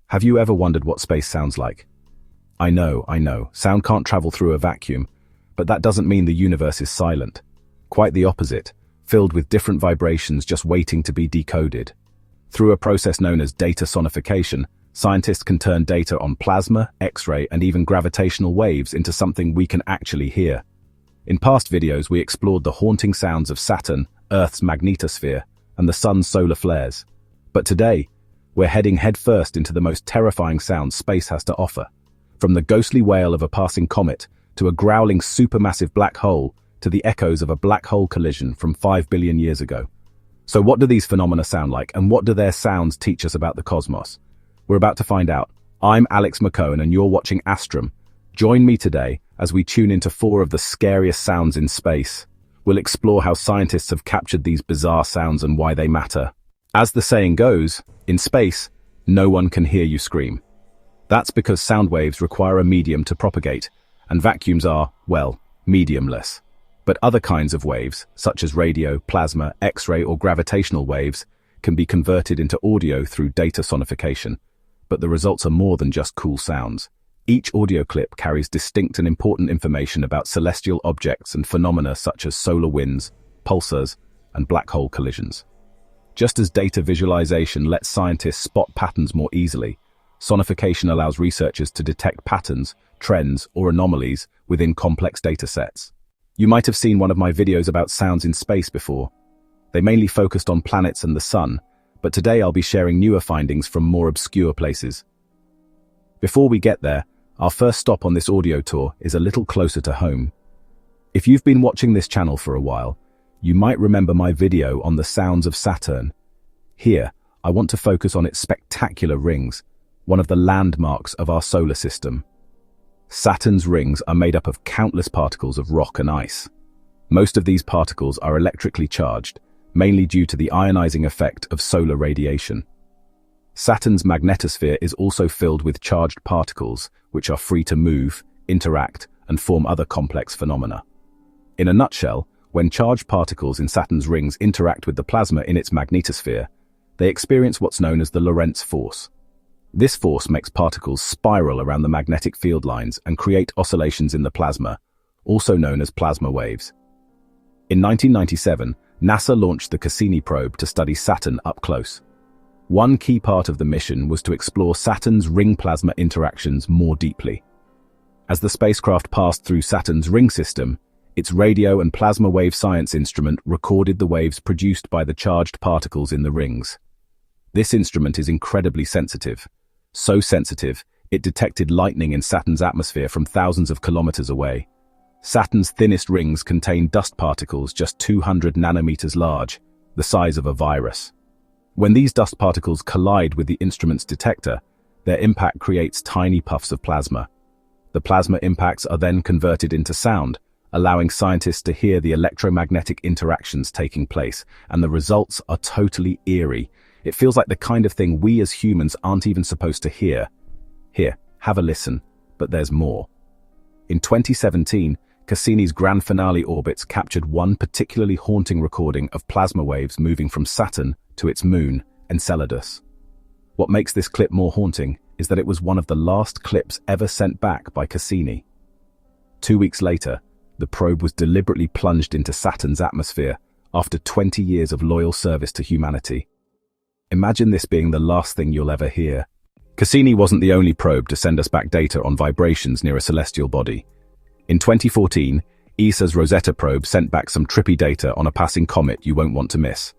Have you ever wondered what space sounds like? I know, sound can't travel through a vacuum, but that doesn't mean the universe is silent. Quite the opposite, filled with different vibrations just waiting to be decoded. Through a process known as data sonification, scientists can turn data on plasma, X-ray, and even gravitational waves into something we can actually hear. In past videos, we explored the haunting sounds of Saturn, Earth's magnetosphere, and the sun's solar flares. But today, we're heading headfirst into the most terrifying sounds space has to offer. From the ghostly wail of a passing comet, to a growling supermassive black hole, to the echoes of a black hole collision from 5 billion years ago. So what do these phenomena sound like, and what do their sounds teach us about the cosmos? We're about to find out. I'm Alex McCone, and you're watching Astrum. Join me today as we tune into 4 of the scariest sounds in space. We'll explore how scientists have captured these bizarre sounds and why they matter. As the saying goes, in space, no one can hear you scream. That's because sound waves require a medium to propagate, and vacuums are, well, mediumless. But other kinds of waves, such as radio, plasma, X-ray, or gravitational waves, can be converted into audio through data sonification. But the results are more than just cool sounds. Each audio clip carries distinct and important information about celestial objects and phenomena such as solar winds, pulsars, and black hole collisions. Just as data visualization lets scientists spot patterns more easily, sonification allows researchers to detect patterns, trends, or anomalies within complex data sets. You might have seen one of my videos about sounds in space before. They mainly focused on planets and the sun, but today I'll be sharing newer findings from more obscure places. Before we get there, our first stop on this audio tour is a little closer to home. If you've been watching this channel for a while, you might remember my video on the sounds of Saturn. Here, I want to focus on its spectacular rings, one of the landmarks of our solar system. Saturn's rings are made up of countless particles of rock and ice. Most of these particles are electrically charged, mainly due to the ionizing effect of solar radiation. Saturn's magnetosphere is also filled with charged particles, which are free to move, interact, and form other complex phenomena. In a nutshell, when charged particles in Saturn's rings interact with the plasma in its magnetosphere, they experience what's known as the Lorentz force. This force makes particles spiral around the magnetic field lines and create oscillations in the plasma, also known as plasma waves. In 1997, NASA launched the Cassini probe to study Saturn up close. One key part of the mission was to explore Saturn's ring plasma interactions more deeply. As the spacecraft passed through Saturn's ring system, its radio and plasma wave science instrument recorded the waves produced by the charged particles in the rings. This instrument is incredibly sensitive. So sensitive, it detected lightning in Saturn's atmosphere from thousands of kilometers away. Saturn's thinnest rings contain dust particles just 200 nanometers large, the size of a virus. When these dust particles collide with the instrument's detector, their impact creates tiny puffs of plasma. The plasma impacts are then converted into sound, allowing scientists to hear the electromagnetic interactions taking place, and the results are totally eerie. It feels like the kind of thing we as humans aren't even supposed to hear. Here, have a listen, but there's more. In 2017, Cassini's grand finale orbits captured one particularly haunting recording of plasma waves moving from Saturn to its moon, Enceladus. What makes this clip more haunting is that it was one of the last clips ever sent back by Cassini. 2 weeks later, the probe was deliberately plunged into Saturn's atmosphere after 20 years of loyal service to humanity. Imagine this being the last thing you'll ever hear. Cassini wasn't the only probe to send us back data on vibrations near a celestial body. In 2014, ESA's Rosetta probe sent back some trippy data on a passing comet you won't want to miss.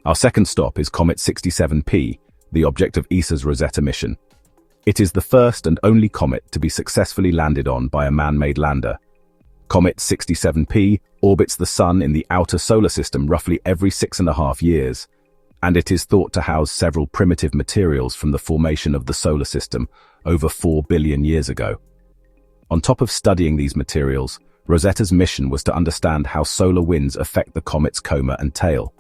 Our second stop is Comet 67P, the object of ESA's Rosetta mission. It is the first and only comet to be successfully landed on by a man-made lander. Comet 67P orbits the Sun in the outer solar system roughly every 6.5 years, and it is thought to house several primitive materials from the formation of the solar system over 4 billion years ago. On top of studying these materials, Rosetta's mission was to understand how solar winds affect the comet's coma and tail.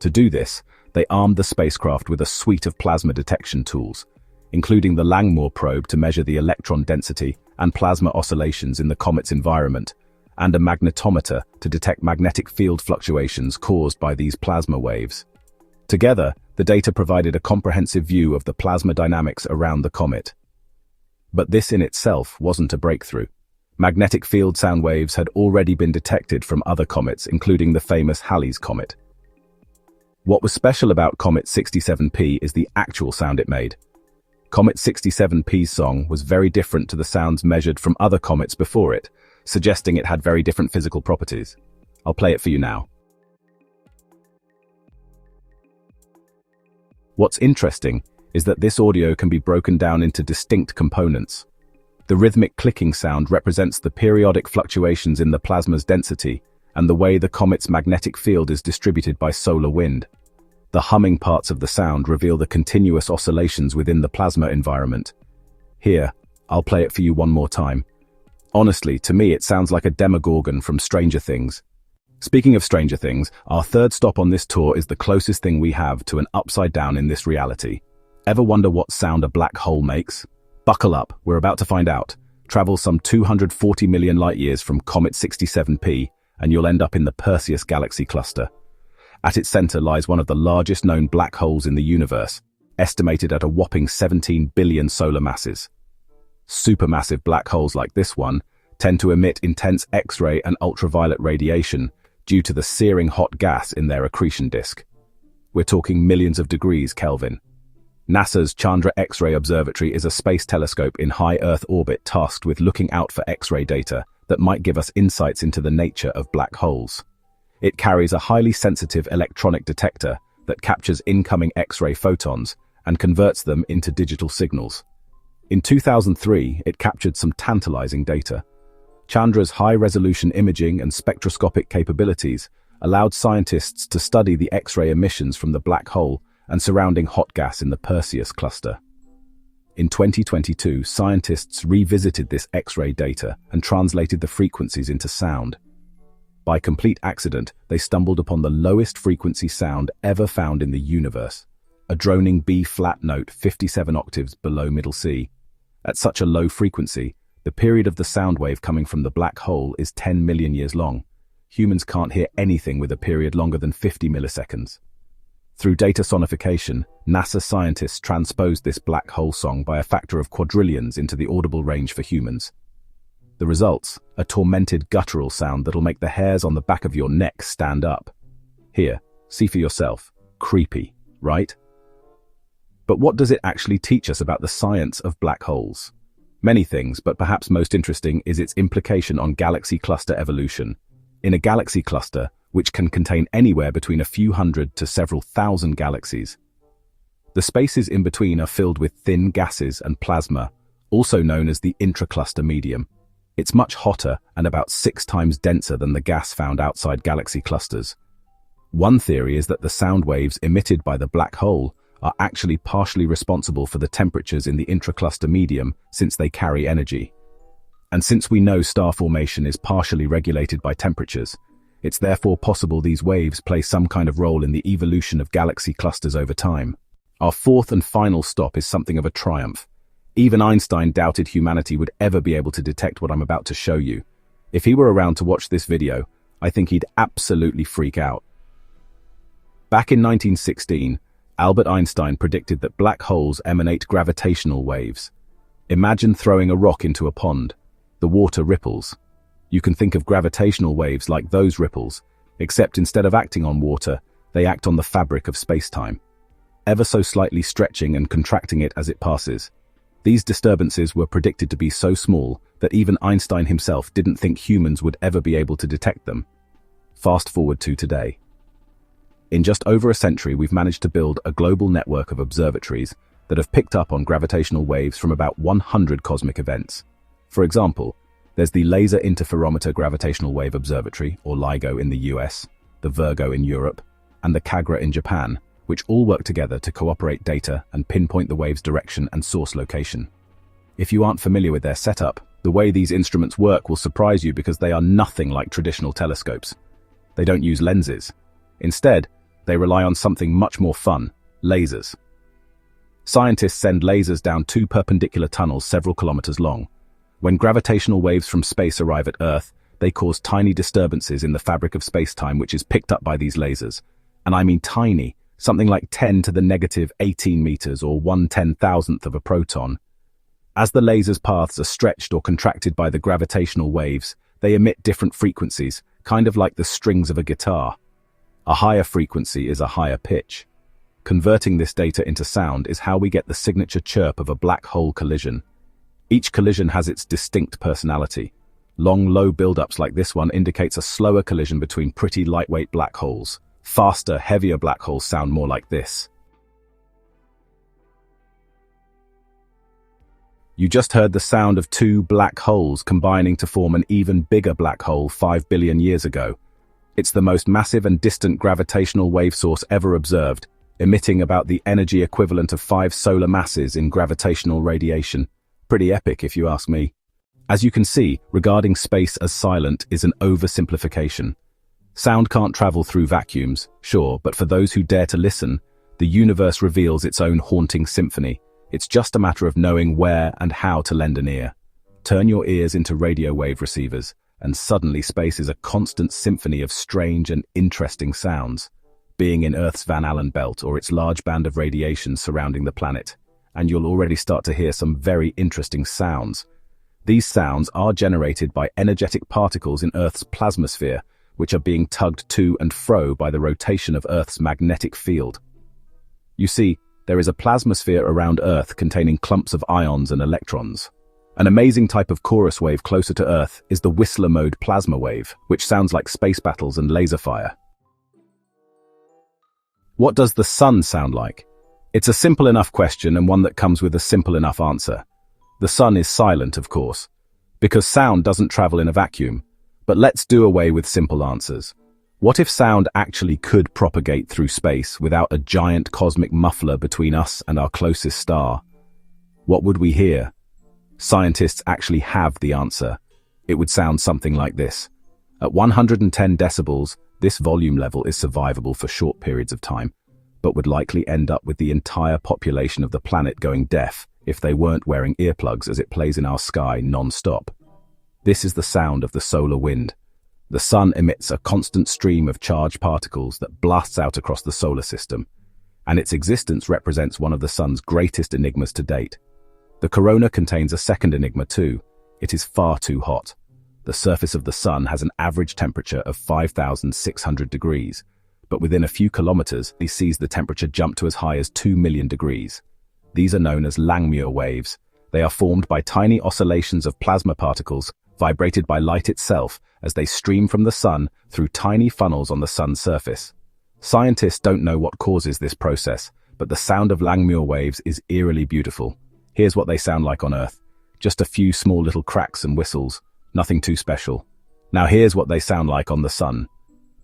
To do this, they armed the spacecraft with a suite of plasma detection tools, including the Langmuir probe to measure the electron density and plasma oscillations in the comet's environment, and a magnetometer to detect magnetic field fluctuations caused by these plasma waves. Together, The data provided a comprehensive view of the plasma dynamics around the comet. But this in itself wasn't a breakthrough. Magnetic field sound waves had already been detected from other comets, including the famous Halley's Comet. What was special about Comet 67P is the actual sound it made. Comet 67P's song was very different to the sounds measured from other comets before it, suggesting it had very different physical properties. I'll play it for you now. What's interesting is that this audio can be broken down into distinct components. The rhythmic clicking sound represents the periodic fluctuations in the plasma's density and the way the comet's magnetic field is distributed by solar wind. The humming parts of the sound reveal the continuous oscillations within the plasma environment. Here, I'll play it for you one more time. Honestly, to me it sounds like a demogorgon from Stranger Things. Speaking of Stranger Things, our third stop on this tour is the closest thing we have to an upside down in this reality. Ever wonder what sound a black hole makes? Buckle up, we're about to find out. Travel some 240 million light-years from Comet 67P, and you'll end up in the Perseus galaxy cluster. At its center lies one of the largest known black holes in the universe, estimated at a whopping 17 billion solar masses. Supermassive black holes like this one tend to emit intense X-ray and ultraviolet radiation due to the searing hot gas in their accretion disk. We're talking millions of degrees Kelvin. NASA's Chandra X-ray Observatory is a space telescope in high Earth orbit tasked with looking out for X-ray data that might give us insights into the nature of black holes. It carries a highly sensitive electronic detector that captures incoming X-ray photons and converts them into digital signals. In 2003, it captured some tantalizing data. Chandra's high-resolution imaging and spectroscopic capabilities allowed scientists to study the X-ray emissions from the black hole and surrounding hot gas in the Perseus cluster. In 2022, scientists revisited this X-ray data and translated the frequencies into sound. By complete accident, they stumbled upon the lowest frequency sound ever found in the universe, a droning B-flat note 57 octaves below middle C. At such a low frequency, the period of the sound wave coming from the black hole is 10 million years long. Humans can't hear anything with a period longer than 50 milliseconds. Through data sonification, NASA scientists transposed this black hole song by a factor of quadrillions into the audible range for humans. The results, a tormented guttural sound that'll make the hairs on the back of your neck stand up. Here, see for yourself. Creepy, right? But what does it actually teach us about the science of black holes? Many things, but perhaps most interesting is its implication on galaxy cluster evolution. In a galaxy cluster, which can contain anywhere between a few hundred to several thousand galaxies, the spaces in between are filled with thin gases and plasma, also known as the intracluster medium. It's much hotter and about 6 times denser than the gas found outside galaxy clusters. One theory is that the sound waves emitted by the black hole are actually partially responsible for the temperatures in the intracluster medium since they carry energy. And since we know star formation is partially regulated by temperatures, it's therefore possible these waves play some kind of role in the evolution of galaxy clusters over time. Our fourth and final stop is something of a triumph. Even Einstein doubted humanity would ever be able to detect what I'm about to show you. If he were around to watch this video, I think he'd absolutely freak out. Back in 1916, Albert Einstein predicted that black holes emanate gravitational waves. Imagine throwing a rock into a pond. The water ripples. You can think of gravitational waves like those ripples, except instead of acting on water, they act on the fabric of space-time, ever so slightly stretching and contracting it as it passes. These disturbances were predicted to be so small that even Einstein himself didn't think humans would ever be able to detect them. Fast forward to today. In just over a century, we've managed to build a global network of observatories that have picked up on gravitational waves from about 100 cosmic events. For example, there's the Laser Interferometer Gravitational Wave Observatory, or LIGO in the US, the Virgo in Europe, and the Kagra in Japan, which all work together to cooperate data and pinpoint the wave's direction and source location. If you aren't familiar with their setup, the way these instruments work will surprise you because they are nothing like traditional telescopes. They don't use lenses. Instead, they rely on something much more fun: lasers. Scientists send lasers down 2 perpendicular tunnels several kilometers long. When gravitational waves from space arrive at Earth, they cause tiny disturbances in the fabric of space-time which is picked up by these lasers. And I mean tiny, something like 10 to the negative 18 meters or 1/10,000th of a proton. As the laser's paths are stretched or contracted by the gravitational waves, they emit different frequencies, kind of like the strings of a guitar. A higher frequency is a higher pitch. Converting this data into sound is how we get the signature chirp of a black hole collision. Each collision has its distinct personality. Long, low buildups like this one indicates a slower collision between pretty lightweight black holes. Faster, heavier black holes sound more like this. You just heard the sound of two black holes combining to form an even bigger black hole 5 billion years ago. It's the most massive and distant gravitational wave source ever observed, emitting about the energy equivalent of 5 solar masses in gravitational radiation. Pretty epic, if you ask me. As you can see, regarding space as silent is an oversimplification. Sound can't travel through vacuums, sure, but for those who dare to listen, the universe reveals its own haunting symphony. It's just a matter of knowing where and how to lend an ear. Turn your ears into radio wave receivers, and suddenly space is a constant symphony of strange and interesting sounds, being in Earth's Van Allen belt or its large band of radiation surrounding the planet. And you'll already start to hear some very interesting sounds. These sounds are generated by energetic particles in Earth's plasmasphere, which are being tugged to and fro by the rotation of Earth's magnetic field. You see, there is a plasmasphere around Earth containing clumps of ions and electrons. An amazing type of chorus wave closer to Earth is the Whistler mode plasma wave, which sounds like space battles and laser fire. What does the sun sound like? It's a simple enough question and one that comes with a simple enough answer. The sun is silent, of course, because sound doesn't travel in a vacuum. But let's do away with simple answers. What if sound actually could propagate through space without a giant cosmic muffler between us and our closest star? What would we hear? Scientists actually have the answer. It would sound something like this. At 110 decibels, this volume level is survivable for short periods of time, but would likely end up with the entire population of the planet going deaf if they weren't wearing earplugs as it plays in our sky non-stop. This is the sound of the solar wind. The sun emits a constant stream of charged particles that blasts out across the solar system, and its existence represents one of the sun's greatest enigmas to date. The corona contains a second enigma too. It is far too hot. The surface of the sun has an average temperature of 5,600 degrees, but within a few kilometers, it sees the temperature jump to as high as 2 million degrees. These are known as Langmuir waves. They are formed by tiny oscillations of plasma particles vibrated by light itself as they stream from the sun through tiny funnels on the sun's surface. Scientists don't know what causes this process, but the sound of Langmuir waves is eerily beautiful. Here's what they sound like on Earth. Just a few small little cracks and whistles, nothing too special. Now here's what they sound like on the sun.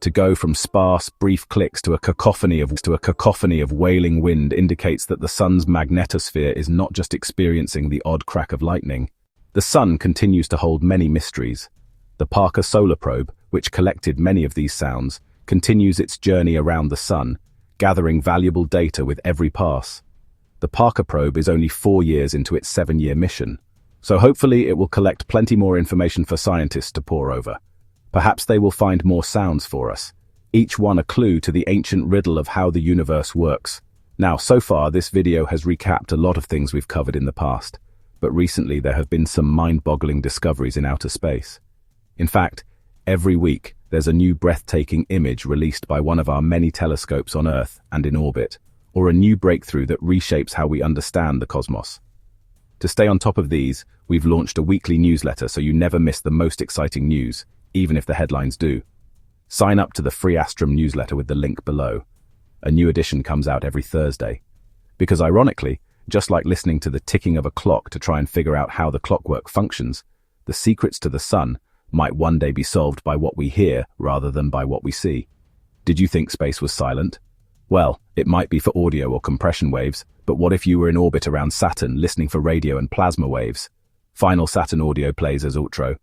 To go from sparse, brief clicks to a cacophony of wailing wind indicates that the sun's magnetosphere is not just experiencing the odd crack of lightning. The sun continues to hold many mysteries. The Parker Solar Probe, which collected many of these sounds, continues its journey around the sun, gathering valuable data with every pass. The Parker Probe is only 4 years into its 7-year mission, so hopefully it will collect plenty more information for scientists to pore over. Perhaps they will find more sounds for us, each one a clue to the ancient riddle of how the universe works. Now, so far, this video has recapped a lot of things we've covered in the past, but recently there have been some mind-boggling discoveries in outer space. In fact, every week there's a new breathtaking image released by one of our many telescopes on Earth and in orbit, or a new breakthrough that reshapes how we understand the cosmos. To stay on top of these, we've launched a weekly newsletter so you never miss the most exciting news, even if the headlines do. Sign up to the free Astrum newsletter with the link below. A new edition comes out every Thursday. Because ironically, just like listening to the ticking of a clock to try and figure out how the clockwork functions, the secrets to the sun might one day be solved by what we hear rather than by what we see. Did you think space was silent? Well, it might be for audio or compression waves, but what if you were in orbit around Saturn listening for radio and plasma waves? Final Saturn audio plays as outro.